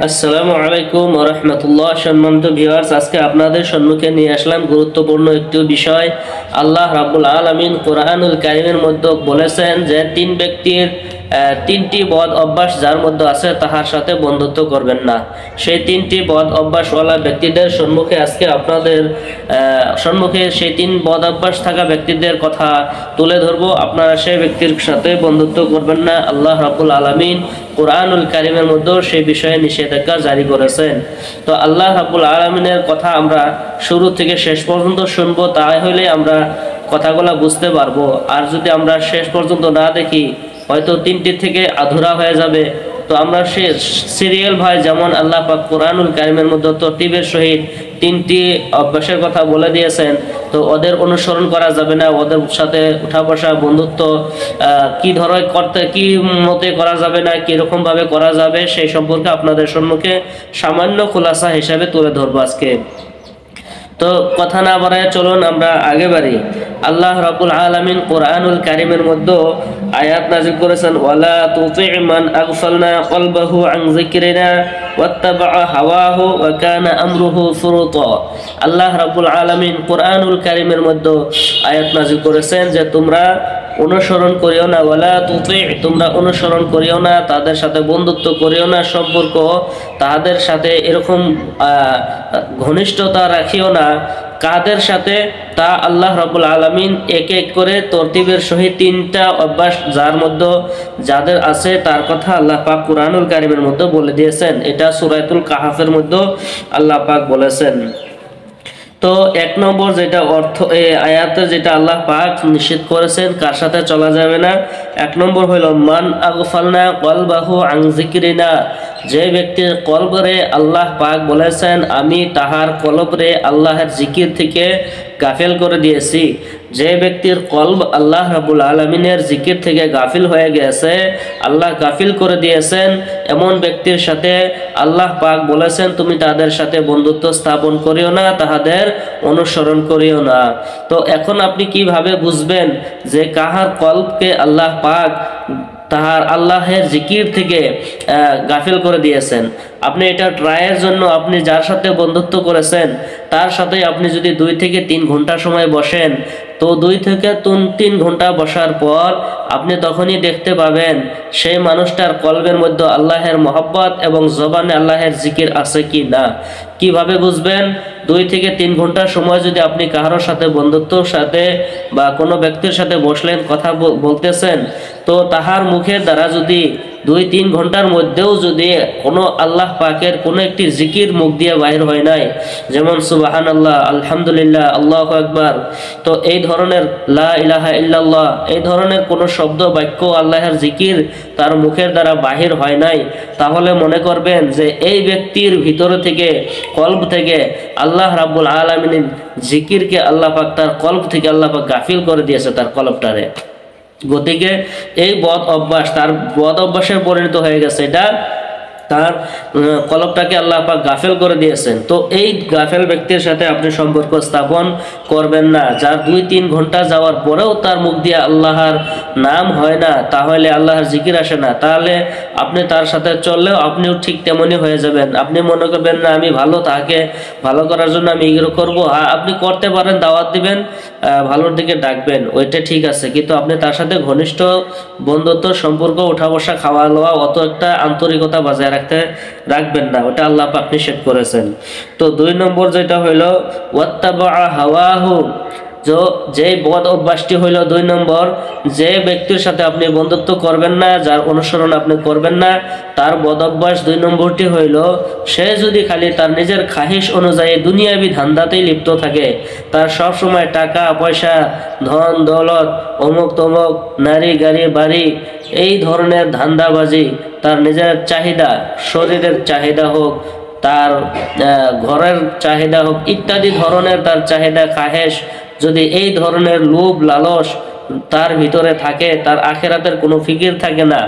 আসসালামু আলাইকুম ওয়া রাহমাতুল্লাহ। সম্মানিত ভিউয়ার্স, আজকে আপনাদের সম্মুখে নিয়ে আসলাম গুরুত্বপূর্ণ একটি বিষয়। আল্লাহ রাব্বুল আলামিন কোরআনুল কারীমের মধ্যে বলেছেন যে তিন ব্যক্তির তিনটি বদ অভ্যাস যার মধ্যে আছে তাহার সাথে বন্ধুত্ব করবেন না। সেই তিনটি বদ অভ্যাসওয়ালা ব্যক্তিদের সম্মুখে আজকে আপনাদের সম্মুখে সেই তিন বদ অভ্যাস থাকা ব্যক্তিদের কথা তুলে ধরবো। আপনারা সেই ব্যক্তির সাথে বন্ধুত্ব করবেন না। আল্লাহ রাব্বুল আলামিন কোরআনুল কারীমের মধ্যে সেই বিষয়ে নিষেধাজ্ঞা জারি করেছেন। তো আল্লাহ রাব্বুল আলামিনের কথা আমরা শুরু থেকে শেষ পর্যন্ত শুনবো, তাই হলে আমরা কথাগুলো বুঝতে পারবো। আর যদি আমরা শেষ পর্যন্ত না দেখি হয়তো তিনটি থেকে আধুরা হয়ে যাবে। তো আমরা সে সিরিয়াল ভাই যেমন আল্লাহ পাক কোরআনুল কারীমের মধ্যে তরতিবের সহিত তিনটি অভ্যাসের কথা বলে দিয়েছেন, তো ওদের অনুসরণ করা যাবে না। ওদের সাথে উঠা বসা বন্ধুত্ব কি ধরনের করতে কি মতে করা যাবে না, কিরকম ভাবে করা যাবে সেই সম্পর্কে আপনাদের সম্মুখে সামান্য খোলাসা হিসাবে তুলে ধরবো আজকে। তো কথা না বাড়ায় চলুন আমরা আগে বাড়ি। আল্লাহ রাব্বুল আলামিন কোরআনুল কারীমের মধ্যে আয়াত নাযিল করেছেন, ওয়ালা তুতি মান আগফালনা কলবাহু আন যিকরিনা ওয়াত্তাবা হাওয়াহু ওয়া কানা আমরুহু ফুরুতা। আল্লাহ রাব্বুল আলামিন কোরআনুল কারীমের মধ্যে আয়াত নাযিল করেছেন যে তোমরা অনুসরণ করিও না, ওয়ালা তুতি, তোমরা অনুসরণ করিও না, তাদের সাথে বন্ধুত্ব করিও না, সম্পর্ক তাদের সাথে এরকম ঘনিষ্ঠতা রাখিও না। কাদের সাথে? তা আল্লাহ রাব্বুল আলামিন এক এক করে তরতিবের সহিত তিনটা অভ্যাস যার মধ্যে যাদের আছে তার কথা আল্লাহ পাক কোরআনুল কারীমের মধ্যে বলে দিয়েছেন। এটা সূরাতুল কাহাফের মধ্যে আল্লাহ পাক বলেছেন। তো এক নম্বর যেটা অর্থ এই আয়াতে যেটা আল্লাহ পাক নিষেধ করেছেন কার সাথে চলা যাবে না, এক নম্বর হইল মান আগফালনা কলবাহু আন যিকরিনা, যে ব্যক্তির কলবরে আল্লাহ পাক বলেছেন আমি তাহার কলবরে আল্লাহর জিকির থেকে গাফিল করে দিয়েছি। যে ব্যক্তির কলব আল্লাহ রাব্বুল আলামিনের জিকির থেকে গাফিল হয়ে গেছে, আল্লাহ গাফিল করে দিয়েছেন, এমন ব্যক্তির সাথে আল্লাহ পাক বলেছেন তুমি তাদের সাথে বন্ধুত্ব স্থাপন করিও না, তাহাদের অনুসরণ করিও না। তো এখন আপনি কিভাবে বুঝবেন যে কাহার কলবকে আল্লাহ পাক তাহার আল্লাহের জিকির থেকে গাফিল করে দিয়েছেন? আপনি এটা ট্রায়ের জন্য আপনি যার সাথে বন্ধুত্ব করেছেন তার সাথে আপনি যদি 2 থেকে 3 ঘন্টা সময় বসেন, তো 2 থেকে 3 ঘন্টা বসার পর আপনি তখনই দেখতে পাবেন সেই মানুষটার কলবের মধ্যে আল্লাহের মহব্বত এবং জবানে আল্লাহের জিকির আছে কি না। কিভাবে বুঝবেন? 2 থেকে 3 ঘন্টা সময় যদি আপনি কারোর সাথে বন্ধুত্বর সাথে বা কোনো ব্যক্তির সাথে বসলেন, কথা বলতেছেন, তো তাহার মুখের দ্বারা যদি 2-3 ঘন্টার মধ্যেও যদি কোনো আল্লাহ পাকের কোনো একটি জিকির মুখ দিয়ে বাহির হয় নাই, যেমন সুবহানাল্লাহ, আলহামদুলিল্লাহ, আল্লাহু আকবার, তো এই ধরনের লা ইলাহা ইল্লাল্লাহ, এই ধরনের কোনো শব্দ বাক্য আল্লাহর জিকির তার মুখের দ্বারা বাহির হয় নাই, তাহলে মনে করবেন যে এই ব্যক্তির ভিতর থেকে কলব থেকে আল্লাহ রাব্বুল আলামিনের জিকিরকে আল্লাহ পাক তার কলব থেকে আল্লাহ পাক গাফিল করে দিয়েছে তার কলবটারে। গতিকে এই বদ অভ্যাস তার বদ অভ্যাসে পরিণত হয়ে গেছে, এটা তার কলবটাকে আল্লাহ পাক গাফেল করে দিয়েছেন। তো এই গাফেল ব্যক্তির সাথে আপনি সম্পর্ক স্থাপন করবেন না। যার 2-3 ঘন্টা যাওয়ার পরেও তার মুখ দিয়ে আল্লাহর নাম হয় না, তাহলে আল্লাহর জিকির আসে না, তাহলে আপনি তার সাথে চললেও আপনিও ঠিক তেমনই হয়ে যাবেন। আপনি মনে করবেন না আমি ভালো, তাকে ভালো করার জন্য আমি এগুলো করবো। হ্যাঁ, আপনি করতে পারেন, দাওয়াত দিবেন, ভালোর দিকে ডাকবেন, ওইটা ঠিক আছে, কিন্তু আপনি তার সাথে ঘনিষ্ঠ বন্ধুত্ব সম্পর্ক, উঠা বসা, খাওয়া লওয়া, অত একটা আন্তরিকতা বজায় রাখবেন না, ওটা আল্লাহ পাক নিষেধ করেছেন। তো 2 নম্বর যেটা হইল ওয়াত্তাবা হাওয়াহু, যে বদ অভ্যাসটি হইল 2 নম্বর, যে ব্যক্তির সাথে আপনি বন্ধুত্ব করবেন না, যার অনুসরণ আপনি করবেন না, তার বদ অভ্যাস 2 নম্বরটি হইল সে যদি খালি তার নিজের খাহিশ অনুযায়ী দুনিয়াবি ধান্দাতেই লিপ্ত থাকে, তার সব সময় টাকা পয়সা, ধন দৌলত, অমুক তমুক, নারী গাড়ি বাড়ি, এই ধরনের ধান্দাবাজি, তার নিজের চাহিদা, শরীরের চাহিদা হোক, তার ঘরের চাহিদা হোক, ইত্যাদি ধরনের তার চাহিদা খাহেশ, যদি এই ধরনের লোভ লালস তার ভিতরে থাকে, তার আখিরাতের কোনো ফিকির থাকে না,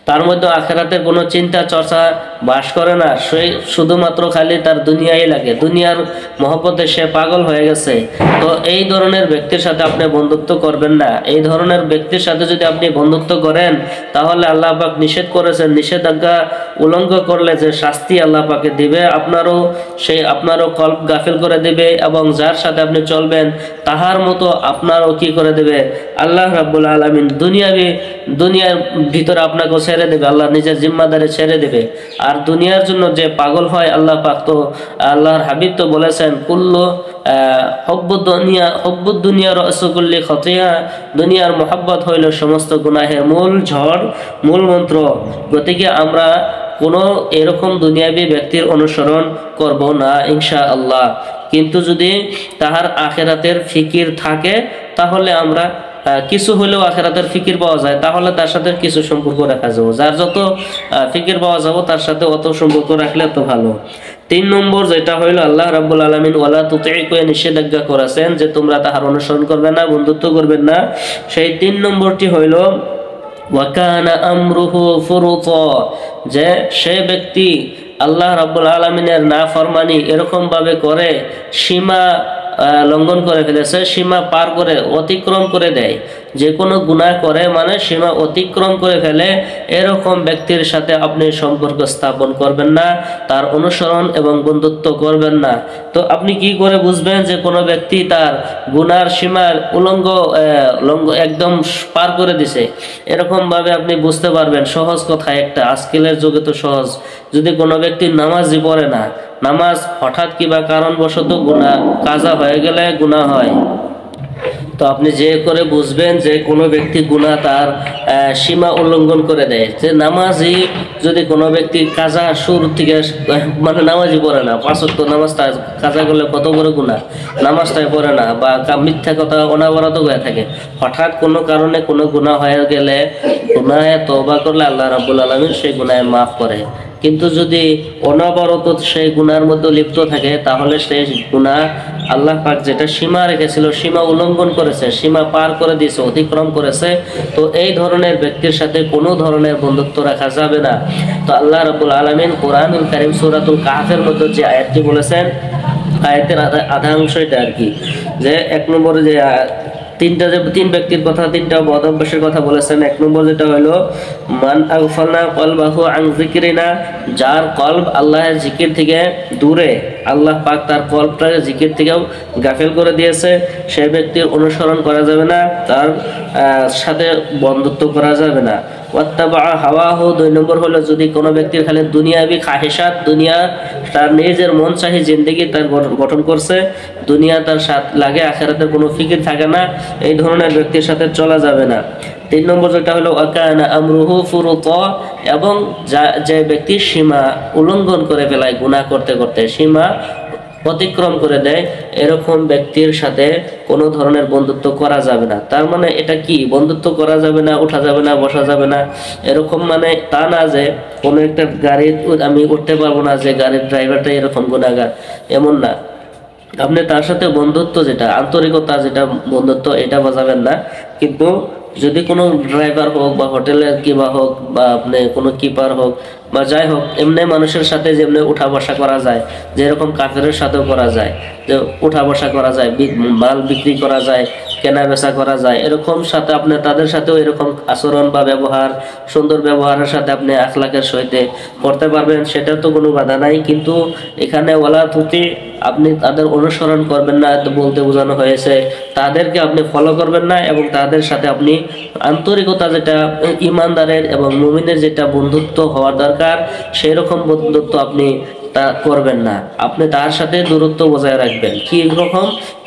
তার মধ্যে আখিরাতের কোনো চিন্তা চর্চা বাস করে না, সে শুধুমাত্র খালি তার দুনিয়াই লাগে, দুনিয়ার মহব্বতে সে পাগল হয়ে গেছে। তো এই ধরনের ব্যক্তির সাথে আপনি বন্ধুত্ব করবেন না। এই ধরনের ব্যক্তির সাথে যদি আপনি বন্ধুত্ব করেন তাহলে আল্লাহ পাক নিষেধ করেছেন, নিষেধাজ্ঞা উল্লঙ্ঘন করলে যে শাস্তি আল্লাহ পাকে দিবে, আপনারও কল্প গাফিল করে দিবে, এবং যার সাথে আপনি চলবেন তাহার মতো আপনারও কি করে দেবে আল্লাহ রাব্বুল আলামিন দুনিয়ার ভিতরে আপনাকে ছেড়ে দেবে, আল্লাহ নিজের জিম্মাদারি ছেড়ে দেবে। আর দুনিয়ার জন্য যে পাগল হয়, আল্লাহ পাক তো আল্লাহর হাবিব তো বলেছেন কুল্লু হব্বুদ দুনিয়া রাসুকুল্লি খতিয়া, দুনিয়ার মোহাব্বত হইল সমস্ত গুনাহের মূল মন্ত্র। গতিকে আমরা কোনো এরকম দুনিয়াবী ব্যক্তির অনুসরণ করব না ইনশাআল্লাহ। কিন্তু যদি তাহার আখিরাতের ফিকির থাকে তাহলে আমরা কিছু হলেও আখিরাতের ফিকির পাওয়া যায়, তাহলে তার সাথে কিছু সম্পর্ক রাখা যাবে। যার যত ফিকির পাওয়া যাবে তার সাথে অত সম্পর্ক রাখলে তো ভালো। 3 নম্বর যেটা হইল আল্লাহ রাব্বুল আলামিন ওয়ালা তুতি'কু নিষেধাজ্ঞা করেছেন যে তোমরা তাহার অনুসরণ করবে না, বন্ধুত্ব করবেন না। সেই 3 নম্বরটি হইল ওয়াকানা আমরুহু ফুরুতা, যে সে ব্যক্তি আল্লাহ রাব্বুল আলামিনের নাফরমানি এরকম ভাবে করে, সীমা লঙ্ঘন করে ফেলেছে, সীমা পার করে অতিক্রম করে দেয়, যে কোনো গুনাহ করে মানে সীমা অতিক্রম করে ফেলে, এরকম ব্যক্তির সাথে আপনি সম্পর্ক স্থাপন করবেন না, তার অনুসরণ এবং বন্ধুত্ব করবেন না। তো আপনি কি করে বুঝবেন যে কোনো ব্যক্তি তার গুনার সীমার একদম পার করে দিছে? এরকম ভাবে আপনি বুঝতে পারবেন সহজ কথা একটা, আজকালের যুগে তো সহজ। যদি কোনো ব্যক্তি নামাজই পড়ে না, নামাজ হঠাৎ কিংবা কারণবশত কাজা হয়ে গেলে গুনাহ হয়, তো আপনি যে করে বুঝবেন যে কোনো ব্যক্তি গুনাহ তার সীমা উল্লঙ্ঘন করে দেয়। যে নামাজই যদি কোনো ব্যক্তি কাজা শুরু থেকে মানে নামাজই পড়ে না, 5 ওয়াক্ত নামাজটা কাজা করলে কত বড় গুনাহ, নামাজটাই পড়ে না বা মিথ্যা কথা অনাবরত হয়ে থাকে, হঠাৎ কোনো কারণে কোনো গুনাহ হয়ে গেলে গুনাহে তওবা করলে আল্লাহ রাব্বুল আলামিন সেই গুনাহে মাফ করে। কিন্তু যদি অনবরত সেই গুনার মধ্যে লিপ্ত থাকে তাহলে সেই গুনাহ আল্লাহ পাক যেটা সীমা রেখেছিল সীমা উল্লঙ্ঘন করেছে, সীমা পার করে দিয়েছে, অতিক্রম করেছে। তো এই ধরনের ব্যক্তির সাথে কোনো ধরনের বন্ধুত্ব রাখা যাবে না। তো আল্লাহ রাব্বুল আলামিন কোরআনুল কারীম সূরাতুল কাহফের মধ্যে যে আয়াতটি বলেছেন, আয়াতের আধা অংশ এটা আর কি, যে 1 নম্বরে যে 3 ব্যক্তির কথা, 3টা বদ অভ্যাসের কথা বলেছেন। 1 নম্বর যেটা হলো মান আগফালনা কলবাহু আন যিকরিনা, যার কলব আল্লাহর জিকির থেকে দূরে, আল্লাহ পাক তার কলবটাকে জিকির থেকেও গাফেল করে দিয়েছে, সেই ব্যক্তির অনুসরণ করা যাবে না, তার সাথে বন্ধুত্ব করা যাবে না। ওয়াত্তাবা হাওয়াহু, 2 নম্বর হলো যদি কোনো ব্যক্তির খালি দুনিয়াবি খাহিসাত, দুনিয়া তার নিজের মন চাহি জিন্দেগি তার গঠন করছে, দুনিয়া তার সাথে লাগে, আখিরাতের কোনো ফিকির থাকে না, এই ধরনের ব্যক্তির সাথে চলা যাবে না। 3 নম্বর যেটা হলো ওয়াকানা আমরুহু ফুরুতা, এবং যে ব্যক্তি সীমা উল্লঙ্ঘন করে ফেলায়, গুনাহ করতে করতে সীমা অতিক্রম করে দেয়, এরকম ব্যক্তির সাথে কোনো ধরনের বন্ধুত্ব করা যাবে না। তার মানে এটা কি, বন্ধুত্ব করা যাবে না, ওঠা যাবে না, বসা যাবে না, এরকম মানে তা না যে কোনো একটা গাড়ি আমি উঠতে পারবো না, যে গাড়ির ড্রাইভারটা এরকম গুনাহগার, এমন না। আপনি তার সাথে বন্ধুত্ব যেটা আন্তরিকতা, যেটা বন্ধুত্ব, এটা বোঝাবেন না। কিন্তু যদি কোনো ড্রাইভার হোক বা হোটেলের কিবা হোক বা আপনি কোনো কিপার হোক বা যাই হোক, এমনি মানুষের সাথে যেমনি উঠা বসা করা যায়, যেরকম কাফেরের সাথেও করা যায়, যে উঠা বসা করা যায়, মাল বিক্রি করা যায়, কেনা বেচা করা যায়, এরকম সাথে আপনি তাদের সাথেও এরকম আচরণ বা ব্যবহার, সুন্দর ব্যবহারের সাথে আপনি আখলাকের সহিতে করতে পারবেন, সেটা তো কোনো বাধা নাই। কিন্তু এখানে ওয়ালা তুতি, আপনি তাদের অনুসরণ করবেন না বলতে বোঝানো হয়েছে, তাদেরকে আপনি ফলো করবেন না, এবং তাদের সাথে আপনি আন্তরিকতা, যেটা ইমানদারের এবং মুমিনের যেটা বন্ধুত্ব হওয়ার দরকার, সেই রকম বন্ধুত্ব আপনি তা করবেন না। আপনি তার সাথে দূরত্ব বজায় রাখবেন, কি রকম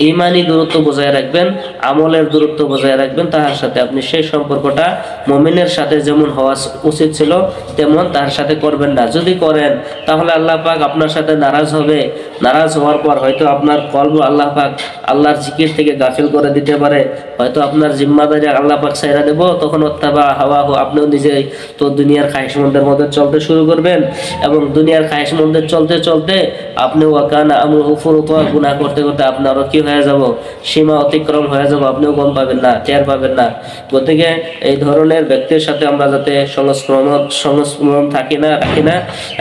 ইমানি দূরত্ব বজায় রাখবেন, আমলের দূরত্ব বজায় রাখবেন তার সাথে। আপনি সেই সম্পর্কটা মুমিনের সাথে যেমন হওয়া উচিত ছিল তেমন তার সাথে করবেন না। যদি করেন তাহলে আল্লাহ পাক আপনার সাথে নারাজ হবে, নারাজ হওয়ার পর হয়তো আপনার কলব আল্লাহ পাক আল্লাহর জিকির থেকে গাফিল করে দিতে পারে, হয়তো আপনার জিম্মাদারি আল্লাহ পাক ছাইরা দেব, তখন ওত্তাবা হাওয়াহু, আপনিও নিজেই তো দুনিয়ার খাহিশমন্দের মধ্যে চলতে শুরু করবেন, এবং দুনিয়ার খাহিশমন্দের চলতে চলতে আপনি ওয়াকানা আমরুহু ফুরুতা, গুনাহ করতে করতে আপনারও কি হয়ে যাব, সীমা অতিক্রম হয়ে যাব, আপনিও গম পাবেন না, টের পাবেন না। গতিকে এই ধরনের ব্যক্তির সাথে আমরা যাতে সংস্পর্শ রাখি না,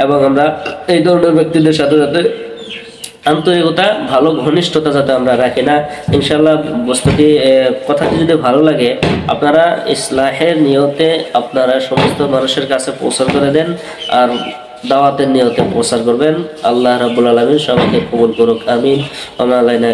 এবং আমরা এই ধরনের ব্যক্তিদের সাথে যাতে আন্তরিকতা, ভালো ঘনিষ্ঠতা যাতে আমরা রাখি না। ইনশাআল্লাহ বস্তুটি কথাটি যদি ভালো লাগে, আপনারা ইসলাহের নিয়তে আপনারা সমস্ত মানুষের কাছে প্রচার করে দেন, আর দাওয়াতের নিয়তে প্রচার করবেন। আল্লাহ রাব্বুল আলামিন সবাইকে কবুল করুক, আমিন। ওয়া মা আলাইনা।